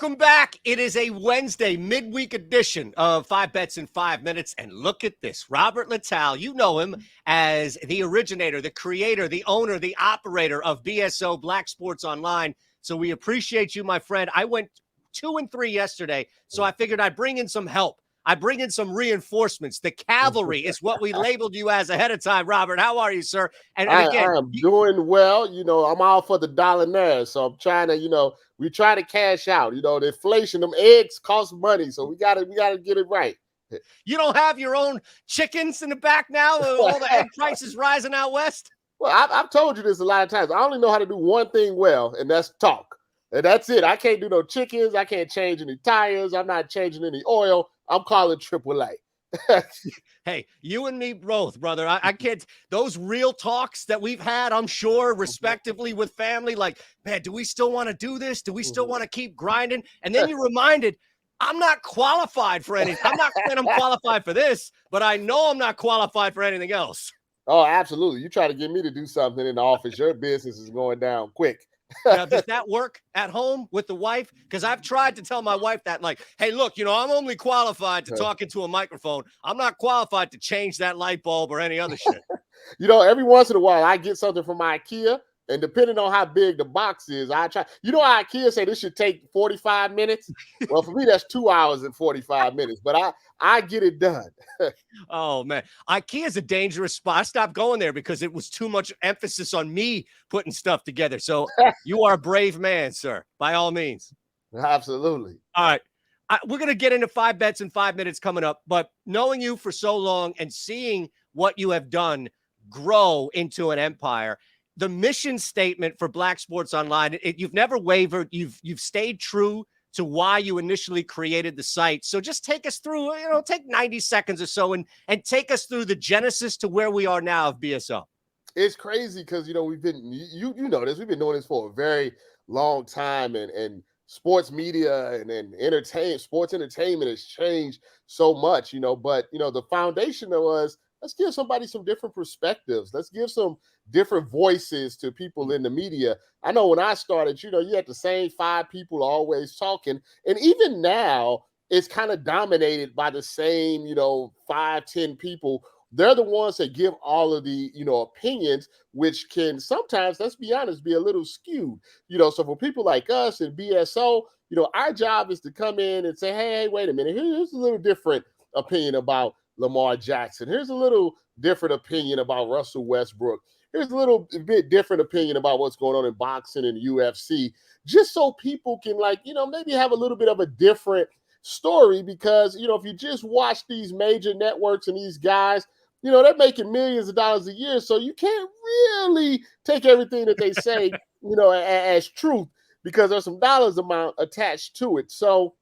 Welcome back. It is a Wednesday midweek edition of 5 Bets in 5 Minutes. And look at this. Robert Littal, you know him as the originator, the creator, the owner, the operator of BSO Black Sports Online. So we appreciate you, my friend. I went 2-3 yesterday, so I figured I'd bring in some help. I bring in some reinforcements. The cavalry is what we labeled you as ahead of time. Robert, how are you, sir? And again, I am doing well. I'm all for the dollar there. So I'm trying to, we try to cash out. The inflation, them eggs cost money. So we gotta get it right. You don't have your own chickens in the back now? All the egg prices rising out west? Well, I've told you this a lot of times. I only know how to do one thing well, and that's talk. And that's it. I can't do no chickens. I can't change any tires. I'm not changing any oil. I'm calling AAA. Hey, you and me both, brother. I can't. Those real talks that we've had, I'm sure, respectively with family, like, man, do we still want to do this? Do we still want to keep grinding? And then you're reminded, I'm not qualified for anything. I'm not saying I'm qualified for this, but I know I'm not qualified for anything else. Oh, absolutely. You try to get me to do something in the office, your business is going down quick. Now, does that work at home with the wife? Because I've tried to tell my wife that, like, hey, look, I'm only qualified to talk into a microphone. I'm not qualified to change that light bulb or any other shit. Every once in a while, I get something from IKEA, and depending on how big the box is, I try. How IKEA say this should take 45 minutes? Well, for me, that's 2 hours and 45 minutes, but I get it done. Oh, man. IKEA is a dangerous spot. I stopped going there because it was too much emphasis on me putting stuff together. So you are a brave man, sir, by all means. Absolutely. All right. We're going to get into 5 Bets in 5 Minutes coming up, but knowing you for so long and seeing what you have done grow into an empire, the mission statement for Black Sports Online, you've never wavered. You've stayed true to why you initially created the site. So just take us through, take 90 seconds or so and take us through the genesis to where we are now of BSO. It's crazy because, we've been, you know this, we've been doing this for a very long time, and sports media and sports entertainment has changed so much, but, the foundation was, let's give somebody some different perspectives. Let's give some different voices to people in the media. I know when I started, you had the same 5 people always talking. And even now, it's kind of dominated by the same, 5, 10 people. They're the ones that give all of the, opinions, which can sometimes, let's be honest, be a little skewed. So for people like us and BSO, our job is to come in and say, hey, wait a minute, here's a little different opinion about Lamar Jackson. Here's a little different opinion about Russell Westbrook. Here's a little bit different opinion about what's going on in boxing and UFC, just so people can maybe have a little bit of a different story, because, if you just watch these major networks and these guys, they're making millions of dollars a year. So you can't really take everything that they say, as truth, because there's some dollars amount attached to it. So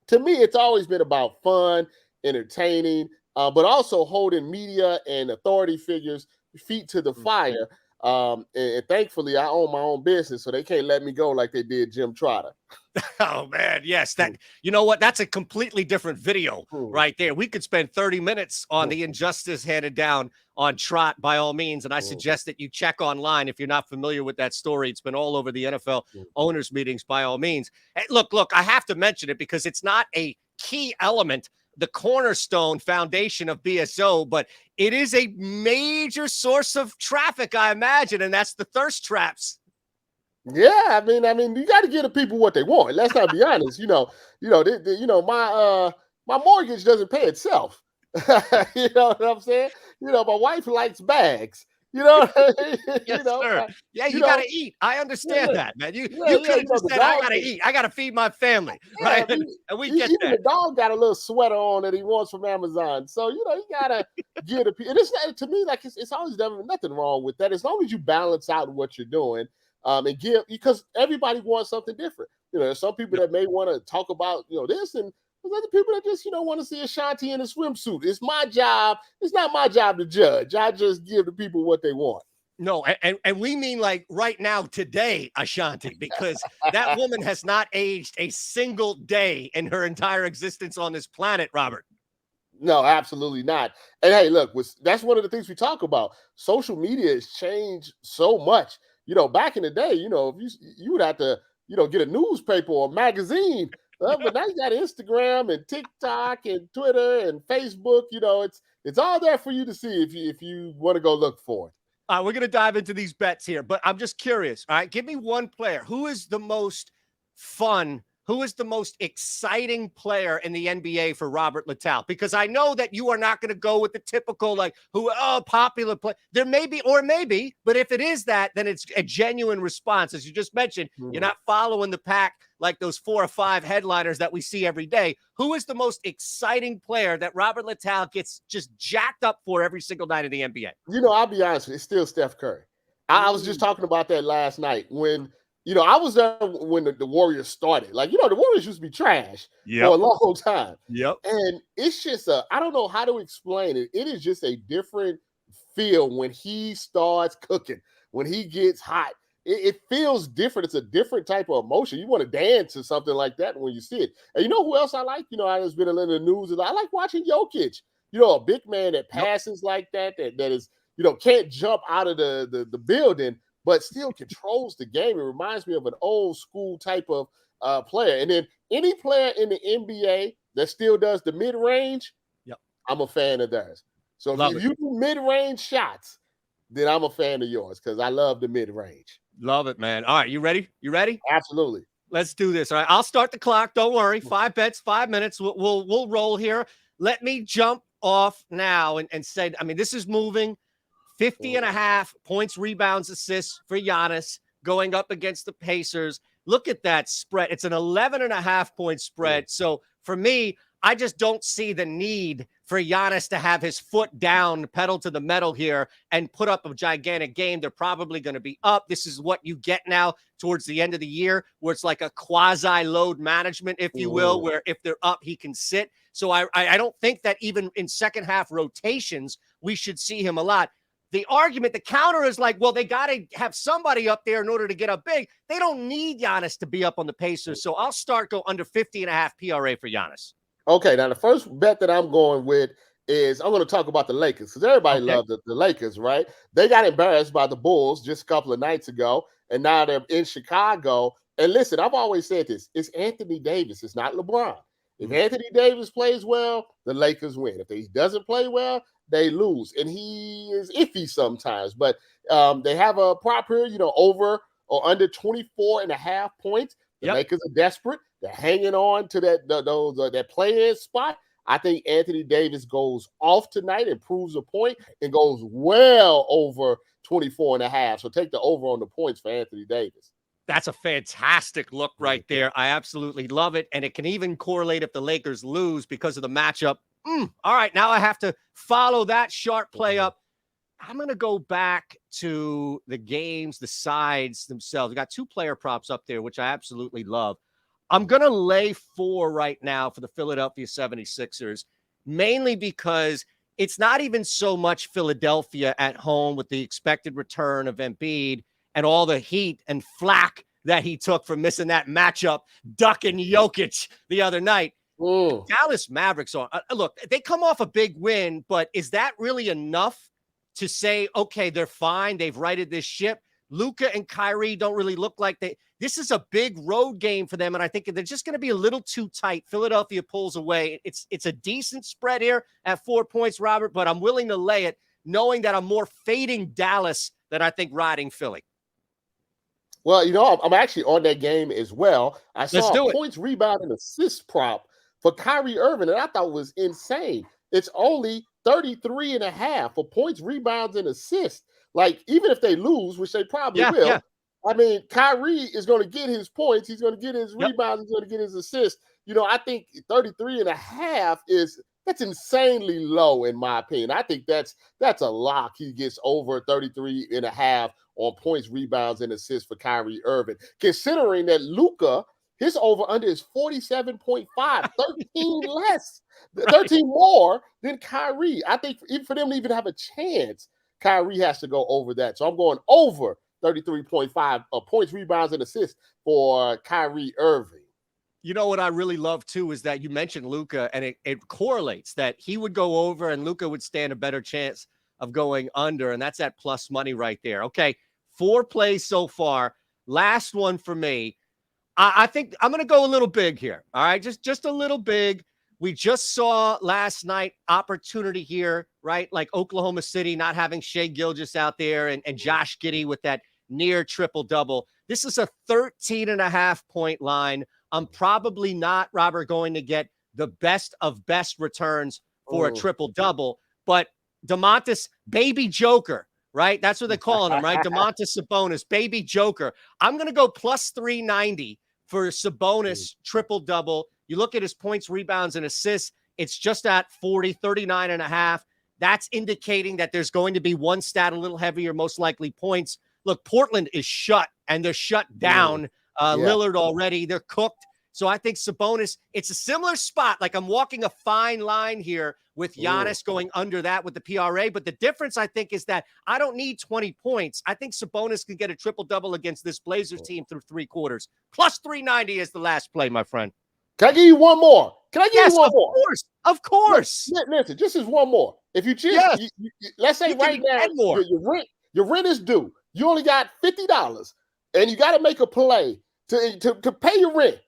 to me, it's always been about fun, entertaining, but also holding media and authority figures feet to the fire. And thankfully, I own my own business, so they can't let me go like they did Jim Trotter. Oh, man. Yes. You know what? That's a completely different video right there. We could spend 30 minutes on the injustice handed down on Trot, by all means. And I suggest that you check online if you're not familiar with that story. It's been all over the NFL owners meetings, by all means. Hey, look, I have to mention it because it's not a key element, the cornerstone foundation of BSO, but it is a major source of traffic, I imagine, and that's the thirst traps. Yeah, I mean, you got to give the people what they want. Let's not be honest. My mortgage doesn't pay itself. You know what I'm saying? My wife likes bags. Yes, sir. Yeah, you got to eat. I understand that, man. You could have just said, I got to eat. I got to feed my family, right? And we get even that. The dog got a little sweater on that he wants from Amazon. So, you got to give the people. And it's to me, it's always nothing wrong with that. As long as you balance out what you're doing and give, because everybody wants something different. There's some people that may want to talk about, this, and there's other people that just, want to see Ashanti in a swimsuit. It's my job. It's not my job to judge. I just give the people what they want. No, and we mean like right now, today, Ashanti, because that woman has not aged a single day in her entire existence on this planet, Robert. No, absolutely not. And hey, look, that's one of the things we talk about. Social media has changed so much. Back in the day, if you would have to get a newspaper or a magazine. But now you got Instagram and TikTok and Twitter and Facebook. It's all there for you to see if you want to go look for it. All right, we're going to dive into these bets here, but I'm just curious. All right, give me one player. Who is the most fun? Who is the most exciting player in the NBA for Robert Littal? Because I know that you are not going to go with the typical, popular play. There may be, or maybe, but if it is that, then it's a genuine response. As you just mentioned, you're not following the pack like those 4 or 5 headliners that we see every day. Who is the most exciting player that Robert Littal gets just jacked up for every single night in the NBA? I'll be honest with you, it's still Steph Curry. I was just talking about that last night when I was there when the Warriors started. The Warriors used to be trash for a long time. Yep. And it's just I don't know how to explain it. It is just a different feel when he starts cooking, when he gets hot. It feels different. It's a different type of emotion. You want to dance or something like that when you see it. And you know who else I like? I just been in the news. I like watching Jokic. A big man that passes like that is, can't jump out of the building, but still controls the game. It reminds me of an old school type of player. And then any player in the NBA that still does the mid-range, I'm a fan of theirs. So if you do mid-range shots, then I'm a fan of yours because I love the mid-range. Love it, man. All right, you ready? You ready? Absolutely. Let's do this. All right, I'll start the clock. Don't worry. 5 bets, 5 minutes. We'll roll here. Let me jump off now and say, this is moving. 50.5 points, rebounds, assists for Giannis going up against the Pacers. Look at that spread. It's an 11.5 point spread. So for me, I just don't see the need for Giannis to have his foot down, pedal to the metal here, and put up a gigantic game. They're probably going to be up. This is what you get now towards the end of the year, where it's like a quasi-load management, if you will, where if they're up, he can sit. So I don't think that even in second half rotations, we should see him a lot. The argument, the counter is like, well, they got to have somebody up there in order to get up big. They don't need Giannis to be up on the Pacers. So I'll go under 50.5 PRA for Giannis. Okay, now the first bet that I'm going with is I'm going to talk about the Lakers because everybody loved the Lakers, right? They got embarrassed by the Bulls just a couple of nights ago, and now they're in Chicago. And listen, I've always said this. It's Anthony Davis. It's not LeBron. If Anthony Davis plays well, the Lakers win. If he doesn't play well, they lose. And he is iffy sometimes. But they have a prop here, over or under 24.5 points. The Lakers are desperate. They're hanging on to that play-in spot. I think Anthony Davis goes off tonight and proves a point and goes well over 24.5. So take the over on the points for Anthony Davis. That's a fantastic look right there. I absolutely love it. And it can even correlate if the Lakers lose because of the matchup. All right, now I have to follow that sharp play up. I'm going to go back to the games, the sides themselves. We got 2 player props up there, which I absolutely love. I'm going to lay 4 right now for the Philadelphia 76ers, mainly because it's not even so much Philadelphia at home with the expected return of Embiid and all the heat and flack that he took for missing that matchup, ducking Jokic the other night. Dallas Mavericks are, look, they come off a big win, but is that really enough to say, okay, they're fine, they've righted this ship? Luka and Kyrie don't really look like this is a big road game for them, and I think they're just going to be a little too tight. Philadelphia pulls away. It's a decent spread here at 4 points, Robert, but I'm willing to lay it, knowing that I'm more fading Dallas than I think riding Philly. Well, I'm actually on that game as well. I saw points, rebound, and assist prop for Kyrie Irving, and I thought it was insane. It's only 33.5 for points, rebounds, and assists. Like, even if they lose, which they probably will, Kyrie is going to get his points. He's going to get his rebounds. He's going to get his assists. I think 33.5 that's insanely low in my opinion. I think that's a lock. He gets over 33.5 on points, rebounds, and assists for Kyrie Irving. Considering that Luka, his over-under is 47.5, 13 less, 13 more than Kyrie. I think even for them to even have a chance, Kyrie has to go over that. So I'm going over 33.5 points, rebounds, and assists for Kyrie Irving. You know what I really love, too, is that you mentioned Luka, and it correlates that he would go over and Luka would stand a better chance of going under, and that's at plus money right there. Okay, 4 plays so far. Last one for me. I think I'm going to go a little big here. All right, just a little big. We just saw last night opportunity here, right? Like Oklahoma City not having Shea Gilgeous out there and Josh Giddey with that near triple-double. This is a 13.5-point line. I'm probably not, Robert, going to get the best of best returns for a triple-double, but Domantas, Baby Joker, right? That's what they're calling him, right? Domantas Sabonis, Baby Joker. I'm going to go plus 390 for Sabonis triple-double. You look at his points, rebounds, and assists, it's just at 39.5. That's indicating that there's going to be one stat a little heavier, most likely points. Look, Portland is shut, and they're shut down. Lillard already. They're cooked. So I think Sabonis, it's a similar spot. Like I'm walking a fine line here with Giannis going under that with the PRA. But the difference, I think, is that I don't need 20 points. I think Sabonis can get a triple-double against this Blazers team through 3 quarters. Plus 390 is the last play, my friend. Can I give you one more? Can I give you one more? Of course. Listen, just as one more. If you just, let's say right now, your rent is due. You only got $50, and you got to make a play to pay your rent.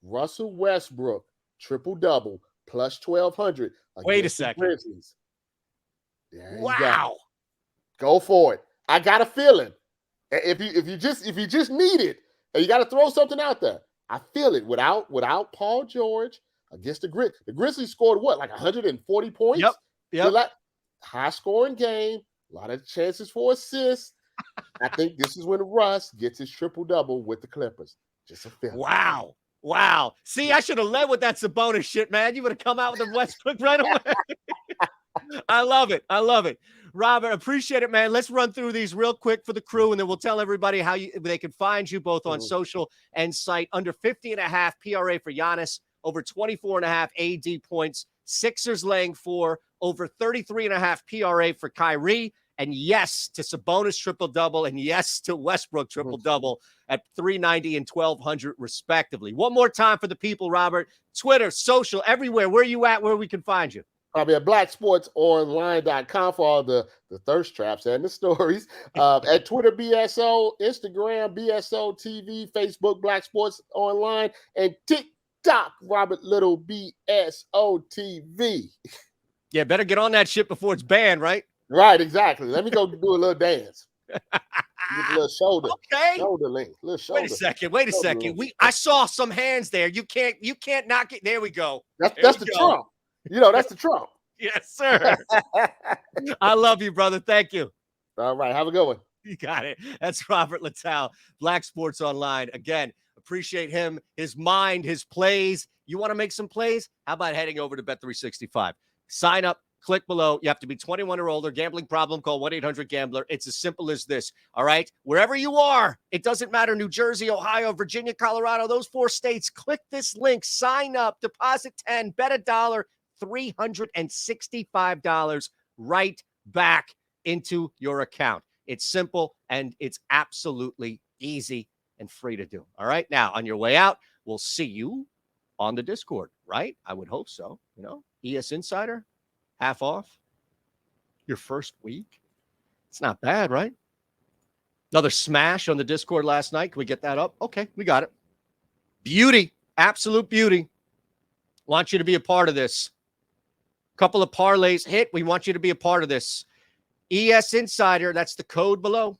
Russell Westbrook, triple-double, plus 1,200. Wait a second. Wow. Go for it. I got a feeling. If you just need it, and you got to throw something out there, I feel it. Without Paul George against the Grizzlies. The Grizzlies scored what, like 140 points? Yep. High-scoring game, a lot of chances for assists. I think this is when Russ gets his triple-double with the Clippers. Just a feeling. Wow. See, I should have led with that Sabonis shit, man. You would have come out with the Westbrook right away. I love it. Robert, appreciate it, man. Let's run through these real quick for the crew, and then we'll tell everybody how they can find you both on social and site. Under 50.5 PRA for Giannis, over 24.5 AD points. Sixers laying 4, over 33.5 PRA for Kyrie. And yes to Sabonis triple-double, and yes to Westbrook triple-double at 390 and 1,200 respectively. One more time for the people, Robert. Twitter, social, everywhere. Where are you at, where we can find you? Probably at blacksportsonline.com for all the thirst traps and the stories. At Twitter, BSO, Instagram, BSO TV, Facebook, Black Sports Online, and TikTok, Robert Little, BSO TV. Yeah, better get on that shit before it's banned, right? Right, exactly. Let me go do a little dance. Get a little shoulder. Okay. Shoulder length. Little shoulder. Wait a second. I saw some hands there. You can't knock it. There we go. That's the Trump. That's the Trump. Yes, sir. I love you, brother. Thank you. All right. Have a good one. You got it. That's Robert Littal, Black Sports Online. Again, appreciate him, his mind, his plays. You want to make some plays? How about heading over to Bet365? Sign up. Click below. You have to be 21 or older. Gambling problem, call 1-800-GAMBLER. It's as simple as this, all right? Wherever you are, it doesn't matter, New Jersey, Ohio, Virginia, Colorado, those 4 states, click this link, sign up, deposit 10, bet $1, $365 right back into your account. It's simple, and it's absolutely easy and free to do, all right? Now, on your way out, we'll see you on the Discord, right? I would hope so, ES Insider. Half off your first week. It's not bad, right? Another smash on the Discord last night. Can we get that up? Okay, we got it. Beauty, absolute beauty. Want you to be a part of this. Couple of parlays hit. We want you to be a part of this. ES Insider, that's the code below.